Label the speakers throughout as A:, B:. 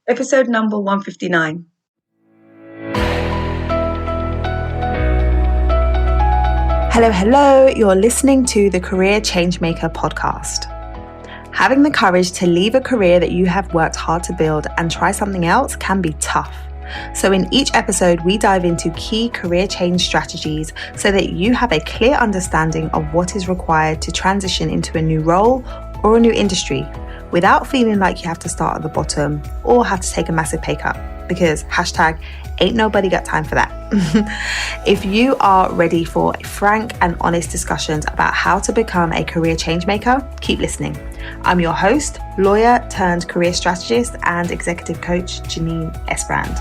A: Episode number 159.
B: Hello, you're listening to the Career Changemaker podcast. Having the courage to leave a career that you have worked hard to build and try something else can be tough. So in each episode, we dive into key career change strategies so that you have a clear understanding of what is required to transition into a new role or a new industry without feeling like you have to start at the bottom or have to take a massive pay cut, because #ain't nobody got time for that. If you are ready for frank and honest discussions about how to become a career change maker, keep listening. I'm your host, lawyer turned career strategist and executive coach, Janine Esbrand.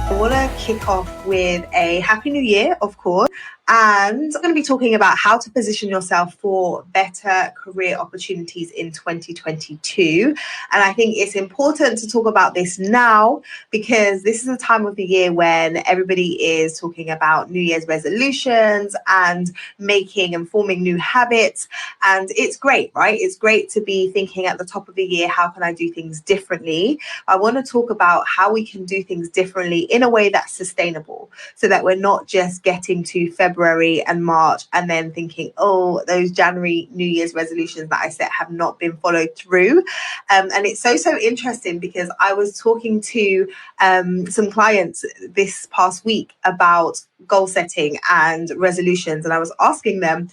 B: I want to kick off with a Happy New Year, of course. And I'm going to be talking about how to position yourself for better career opportunities in 2022. And I think it's important to talk about this now because this is a time of the year when everybody is talking about New Year's resolutions and making and forming new habits. And it's great, right? It's great to be thinking at the top of the year, how can I do things differently? I want to talk about how we can do things differently in a way that's sustainable so that we're not just getting to February and March and then thinking, oh, those January New Year's resolutions that I set have not been followed through. And it's so interesting because I was talking to some clients this past week about goal setting and resolutions. And I was asking them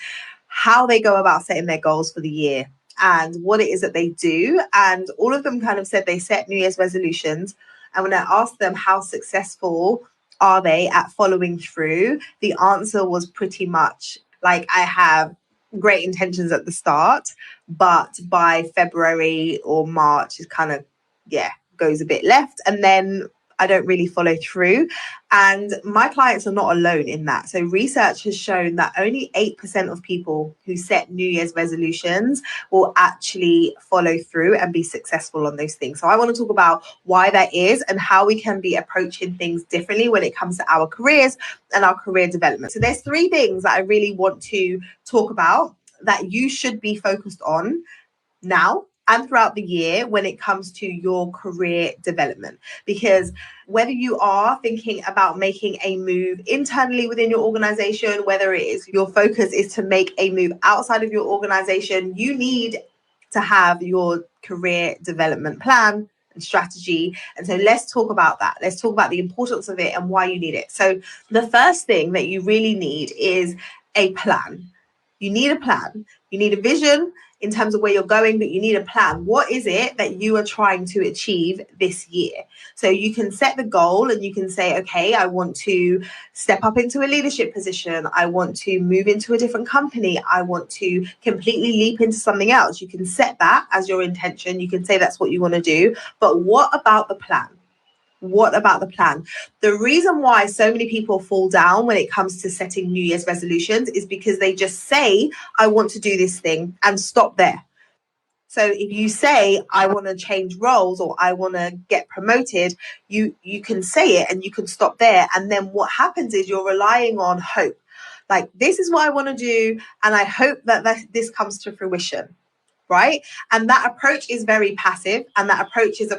B: how they go about setting their goals for the year and what it is that they do. And all of them kind of said they set New Year's resolutions. And when I asked them how successful are they at following through, the answer was pretty much like, I have great intentions at the start, but by February or March it kind of, goes a bit left. And then I don't really follow through. And my clients are not alone in that. So research has shown that only 8% of people who set New Year's resolutions will actually follow through and be successful on those things. So I want to talk about why that is and how we can be approaching things differently when it comes to our careers and our career development. So there's 3 things that I really want to talk about that you should be focused on now and throughout the year when it comes to your career development. Because whether you are thinking about making a move internally within your organization, whether it is your focus is to make a move outside of your organization, you need to have your career development plan and strategy. And so let's talk about that. Let's talk about the importance of it and why you need it. So the first thing that you really need is a plan. You need a plan. You need a vision in terms of where you're going, but you need a plan. What is it that you are trying to achieve this year? So you can set the goal and you can say, okay, I want to step up into a leadership position. I want to move into a different company. I want to completely leap into something else. You can set that as your intention. You can say that's what you want to do. But what about the plan? What about the plan? The reason why so many people fall down when it comes to setting New Year's resolutions is because they just say, I want to do this thing and stop there. So if you say, I want to change roles or I want to get promoted, you can say it and you can stop there. And then what happens is you're relying on hope. Like, this is what I want to do, and I hope that this comes to fruition. Right? And that approach is very passive, and that approach is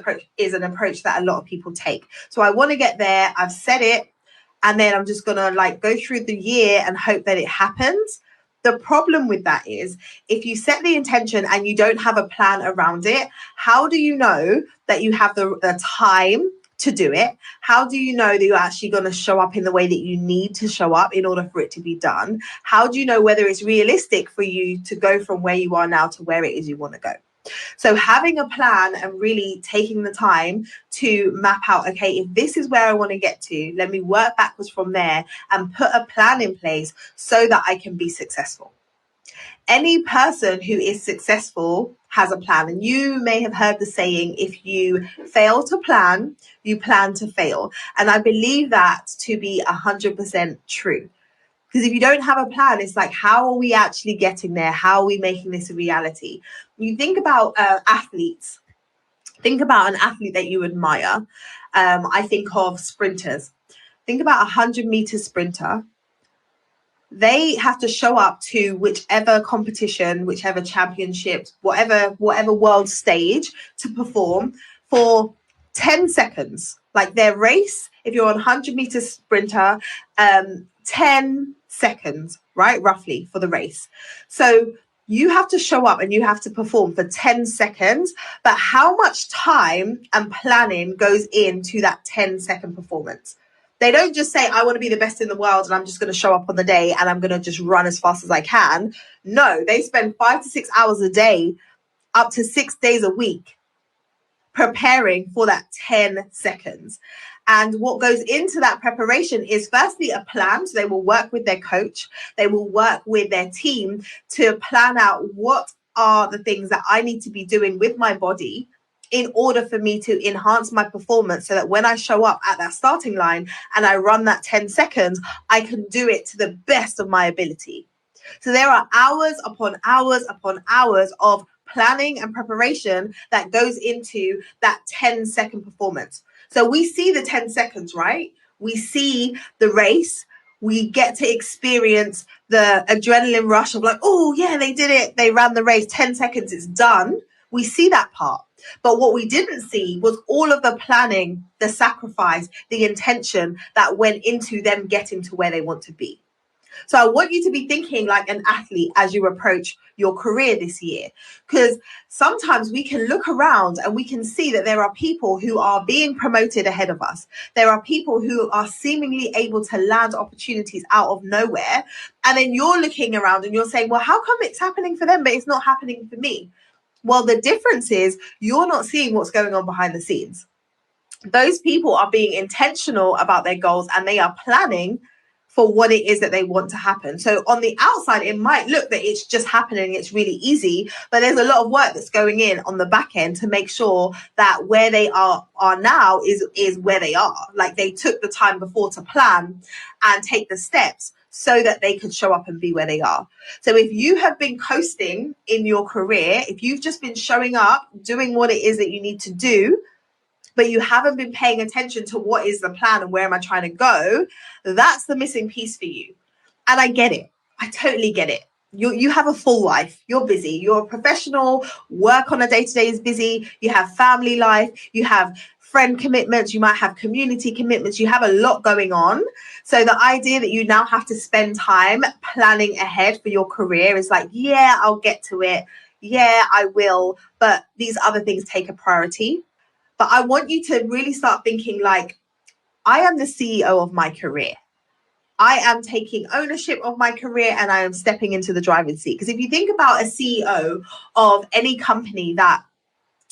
B: an approach that a lot of people take. So I want to get there, I've said it, and then I'm just going to go through the year and hope that it happens. The problem with that is if you set the intention and you don't have a plan around it, how do you know that you have the time to do it? How do you know that you're actually going to show up in the way that you need to show up in order for it to be done? How do you know whether it's realistic for you to go from where you are now to where it is you want to go? So having a plan and really taking the time to map out, okay, if this is where I want to get to, let me work backwards from there and put a plan in place so that I can be successful. Any person who is successful has a plan. And you may have heard the saying, if you fail to plan, you plan to fail. And I believe that to be 100% true. Because if you don't have a plan, it's like, how are we actually getting there? How are we making this a reality? You think about athletes. Think about an athlete that you admire. I think of sprinters. Think about a 100-meter sprinter. they have to show up to whichever competition, whichever championships, whatever world stage to perform for 10 seconds. Like their race, if you're a 100-meter sprinter, 10 seconds, right? Roughly for the race. So you have to show up and you have to perform for 10 seconds, but how much time and planning goes into that 10-second performance? They don't just say, I want to be the best in the world and I'm just going to show up on the day and I'm going to just run as fast as I can. No, they spend 5 to 6 hours a day, up to 6 days a week, preparing for that 10 seconds. And what goes into that preparation is firstly a plan. So they will work with their coach. They will work with their team to plan out what are the things that I need to be doing with my body in order for me to enhance my performance so that when I show up at that starting line and I run that 10 seconds, I can do it to the best of my ability. So there are hours upon hours upon hours of planning and preparation that goes into that 10-second performance. So we see the 10 seconds, right? We see the race. We get to experience the adrenaline rush of like, oh yeah, they did it. They ran the race, 10 seconds, it's done. We see that part. But what we didn't see was all of the planning, the sacrifice, the intention that went into them getting to where they want to be. So I want you to be thinking like an athlete as you approach your career this year, because sometimes we can look around and we can see that there are people who are being promoted ahead of us. There are people who are seemingly able to land opportunities out of nowhere. And then you're looking around and you're saying, well, how come it's happening for them, but it's not happening for me? Well, the difference is you're not seeing what's going on behind the scenes. Those people are being intentional about their goals and they are planning for what it is that they want to happen. So on the outside, it might look that it's just happening, it's really easy, but there's a lot of work that's going in on the back end to make sure that where they are now is where they are. Like they took the time before to plan and take the steps so that they could show up and be where they are. So if you have been coasting in your career, if you've just been showing up, doing what it is that you need to do, but you haven't been paying attention to what is the plan and where am I trying to go, that's the missing piece for you. And I get it. I totally get it. You have a full life. You're busy. You're a professional. Work on a day-to-day is busy. You have family life. You have friend commitments. You might have community commitments. You have a lot going on. So the idea that you now have to spend time planning ahead for your career is like, yeah, I'll get to it. Yeah, I will. But these other things take a priority. But I want you to really start thinking like, I am the CEO of my career. I am taking ownership of my career and I am stepping into the driver's seat. Because if you think about a CEO of any company that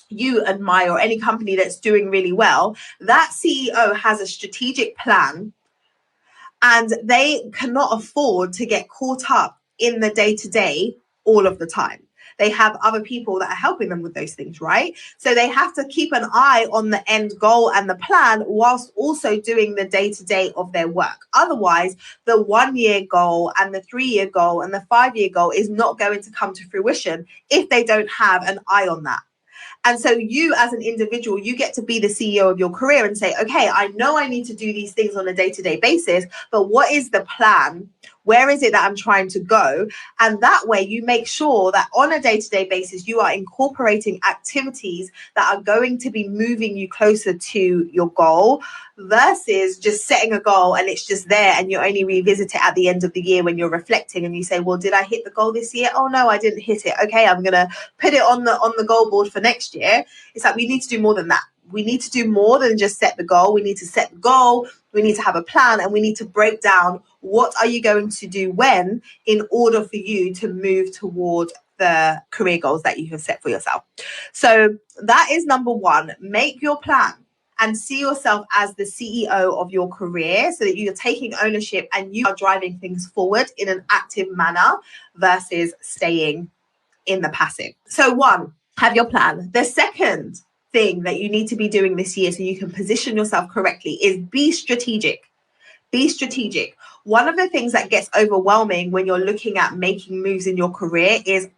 B: you admire or any company that's doing really well, that CEO has a strategic plan and they cannot afford to get caught up in the day-to-day all of the time. They have other people that are helping them with those things, right? So they have to keep an eye on the end goal and the plan whilst also doing the day-to-day of their work. Otherwise, the 1-year goal and the 3-year goal and the 5-year goal is not going to come to fruition if they don't have an eye on that. And so you as an individual, you get to be the CEO of your career and say, okay, I know I need to do these things on a day-to-day basis, but what is the plan? Where is it that I'm trying to go? And that way you make sure that on a day-to-day basis, you are incorporating activities that are going to be moving you closer to your goal versus just setting a goal and it's just there and you only revisit it at the end of the year when you're reflecting and you say, well, did I hit the goal this year? Oh, no, I didn't hit it. Okay, I'm going to put it on the goal board for next year. It's like we need to do more than that. We need to do more than just set the goal. We need to set the goal. We need to have a plan and we need to break down what are you going to do when in order for you to move toward the career goals that you have set for yourself. So that is number one. Make your plan and see yourself as the CEO of your career so that you're taking ownership and you are driving things forward in an active manner versus staying in the passive. So one, have your plan. The second thing that you need to be doing this year so you can position yourself correctly is be strategic. Be strategic. One of the things that gets overwhelming when you're looking at making moves in your career is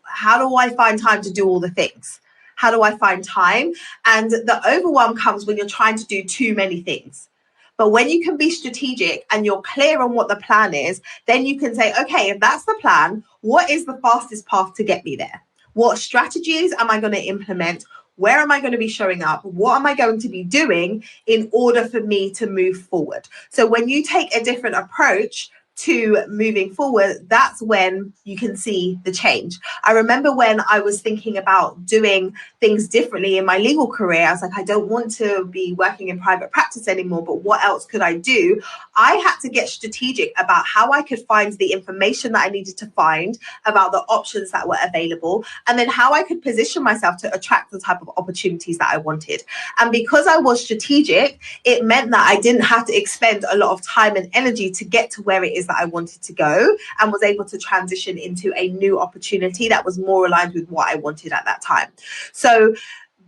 B: how do I find time to do all the things? How do I find time? And the overwhelm comes when you're trying to do too many things. But when you can be strategic and you're clear on what the plan is, then you can say, okay, if that's the plan, what is the fastest path to get me there? What strategies am I going to implement? Where am I going to be showing up? What am I going to be doing in order for me to move forward? So when you take a different approach to moving forward, that's when you can see the change. I remember when I was thinking about doing things differently in my legal career, I was like, I don't want to be working in private practice anymore, but what else could I do? I had to get strategic about how I could find the information that I needed to find about the options that were available, and then how I could position myself to attract the type of opportunities that I wanted. And because I was strategic, it meant that I didn't have to expend a lot of time and energy to get to where it is that I wanted to go, and was able to transition into a new opportunity that was more aligned with what I wanted at that time. So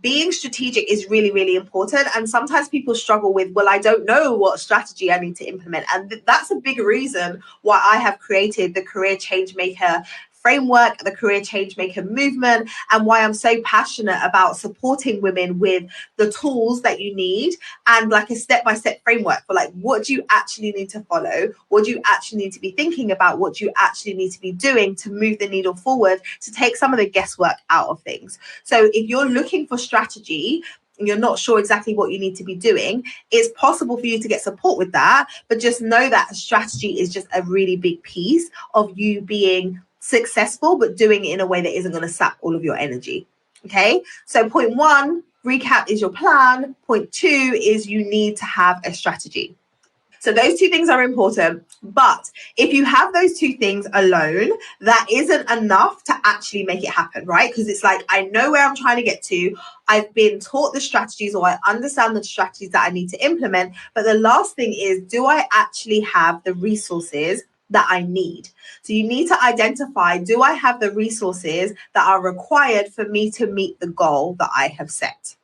B: being strategic is really, really important. And sometimes people struggle with, well, I don't know what strategy I need to implement. And that's a big reason why I have created the Career Changemaker framework, the Career Changemaker movement, and why I'm so passionate about supporting women with the tools that you need, and like a step-by-step framework for like, what do you actually need to follow? What do you actually need to be thinking about? What do you actually need to be doing to move the needle forward, to take some of the guesswork out of things? So if you're looking for strategy and you're not sure exactly what you need to be doing, it's possible for you to get support with that. But just know that strategy is just a really big piece of you being successful, but doing it in a way that isn't going to sap all of your energy. Okay, so point one, recap, is your plan. Point two is you need to have a strategy. So those two things are important. But if you have those two things alone, that isn't enough to actually make it happen, right? Because it's like, I know where I'm trying to get to. I've been taught the strategies, or I understand the strategies that I need to implement. But the last thing is, do I actually have the resources that I need? So you need to identify, do I have the resources that are required for me to meet the goal that I have set?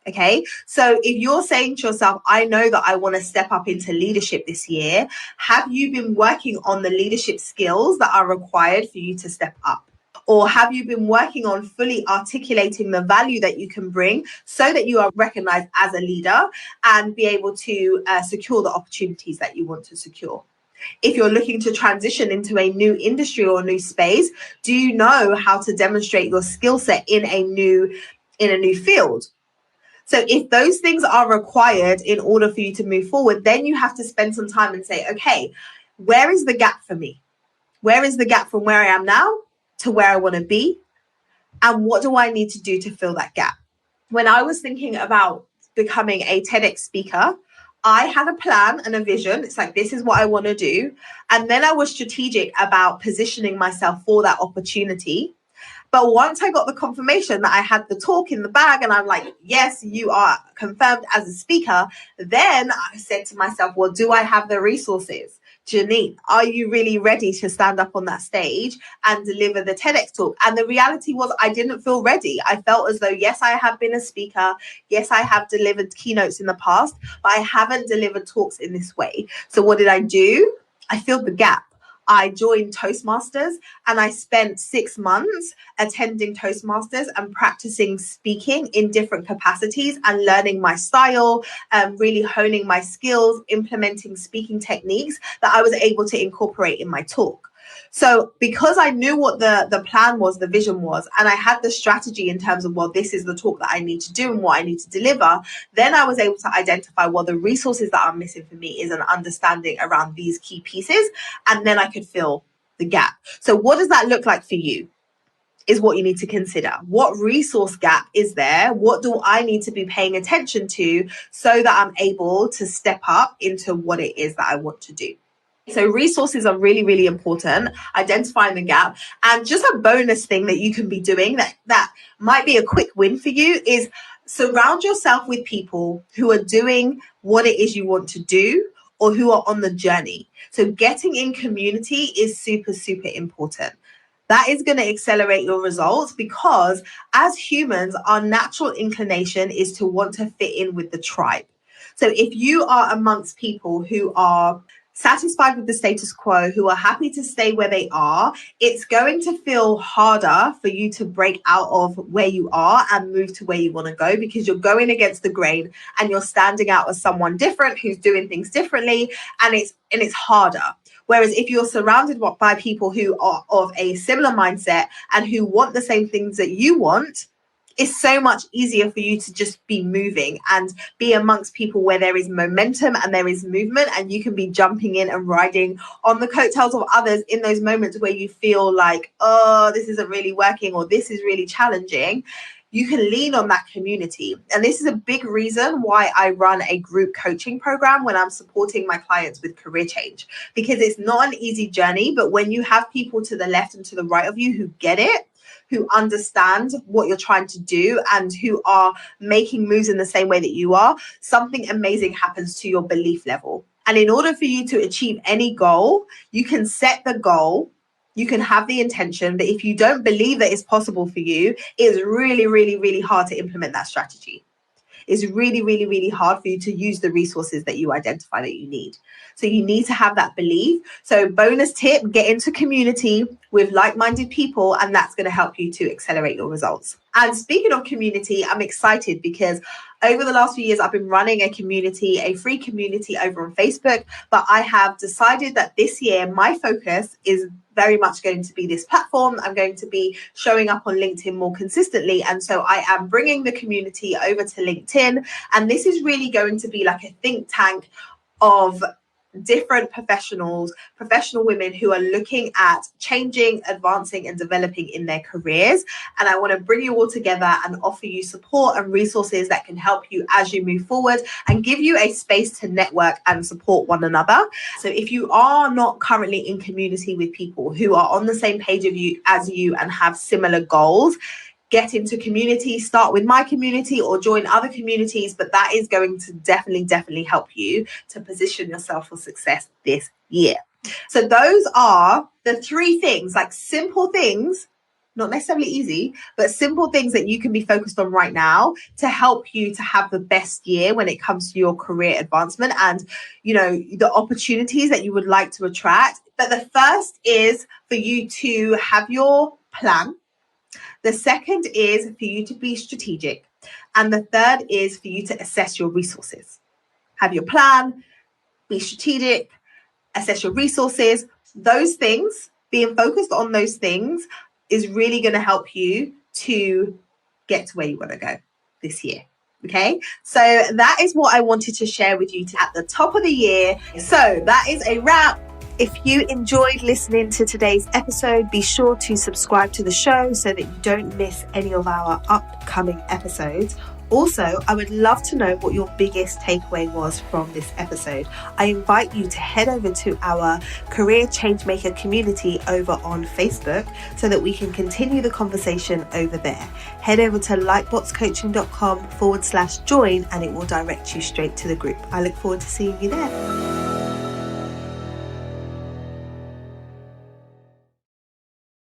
B: Okay, so if you're saying to yourself, I know that I want to step up into leadership this year, have you been working on the leadership skills that are required for you to step up? Or have you been working on fully articulating the value that you can bring so that you are recognized as a leader and be able to secure the opportunities that you want to secure? If you're looking to transition into a new industry or a new space, do you know how to demonstrate your skill set in a new field? So if those things are required in order for you to move forward, then you have to spend some time and say, okay, where is the gap for me? Where is the gap from where I am now to where I want to be? And what do I need to do to fill that gap? When I was thinking about becoming a TEDx speaker, I had a plan and a vision. It's like, this is what I want to do. And then I was strategic about positioning myself for that opportunity. But once I got the confirmation that I had the talk in the bag and I'm like, yes, you are confirmed as a speaker, then I said to myself, well, do I have the resources? Janine, are you really ready to stand up on that stage and deliver the TEDx talk? And the reality was, I didn't feel ready. I felt as though, yes, I have been a speaker. Yes, I have delivered keynotes in the past, but I haven't delivered talks in this way. So what did I do? I filled the gap. I joined Toastmasters and I spent 6 months attending Toastmasters and practicing speaking in different capacities and learning my style, really honing my skills, implementing speaking techniques that I was able to incorporate in my talk. So because I knew what the plan was, the vision was, and I had the strategy in terms of, well, this is the talk that I need to do and what I need to deliver, then I was able to identify, well, the resources that are missing for me is an understanding around these key pieces, and then I could fill the gap. So what does that look like for you? Is what you need to consider. What resource gap is there? What do I need to be paying attention to so that I'm able to step up into what it is that I want to do? So resources are really, really important, identifying the gap. And just a bonus thing that you can be doing that might be a quick win for you is surround yourself with people who are doing what it is you want to do or who are on the journey. So getting in community is super, super important. That is going to accelerate your results, because as humans, our natural inclination is to want to fit in with the tribe. So if you are amongst people who are satisfied with the status quo, who are happy to stay where they are, it's going to feel harder for you to break out of where you are and move to where you want to go, because you're going against the grain and you're standing out as someone different who's doing things differently, and it's harder. Whereas if you're surrounded by people who are of a similar mindset and who want the same things that you want, it's so much easier for you to just be moving and be amongst people where there is momentum and there is movement, and you can be jumping in and riding on the coattails of others in those moments where you feel like, oh, this isn't really working or this is really challenging. You can lean on that community. And this is a big reason why I run a group coaching program when I'm supporting my clients with career change, because it's not an easy journey, but when you have people to the left and to the right of you who get it, who understand what you're trying to do, and who are making moves in the same way that you are, something amazing happens to your belief level. And in order for you to achieve any goal, you can set the goal, you can have the intention, but if you don't believe that it's possible for you, it's really, really, really hard to implement that strategy. It's really, really, really hard for you to use the resources that you identify that you need. So you need to have that belief. So bonus tip, get into community with like-minded people, and that's going to help you to accelerate your results. And speaking of community, I'm excited because over the last few years, I've been running a community, a free community over on Facebook, but I have decided that this year, my focus is very much going to be this platform. I'm going to be showing up on LinkedIn more consistently. And so I am bringing the community over to LinkedIn. And this is really going to be like a think tank of different professional women who are looking at changing, advancing, and developing in their careers. And I want to bring you all together and offer you support and resources that can help you as you move forward and give you a space to network and support one another. So if you are not currently in community with people who are on the same page as you and have similar goals, get into community, start with my community or join other communities, but that is going to definitely help you to position yourself for success this year. So those are the 3 things, like simple things, not necessarily easy, but simple things that you can be focused on right now to help you to have the best year when it comes to your career advancement and, you know, the opportunities that you would like to attract. But the first is for you to have your plan. The second is for you to be strategic. And the third is for you to assess your resources. Have your plan, be strategic, assess your resources. Those things, being focused on those things is really going to help you to get to where you want to go this year. Okay, so that is what I wanted to share with you at the top of the year. So that is a wrap. If you enjoyed listening to today's episode, be sure to subscribe to the show so that you don't miss any of our upcoming episodes. Also, I would love to know what your biggest takeaway was from this episode. I invite you to head over to our Career Changemaker community over on Facebook so that we can continue the conversation over there. Head over to lightboxcoaching.com/join and it will direct you straight to the group. I look forward to seeing you there.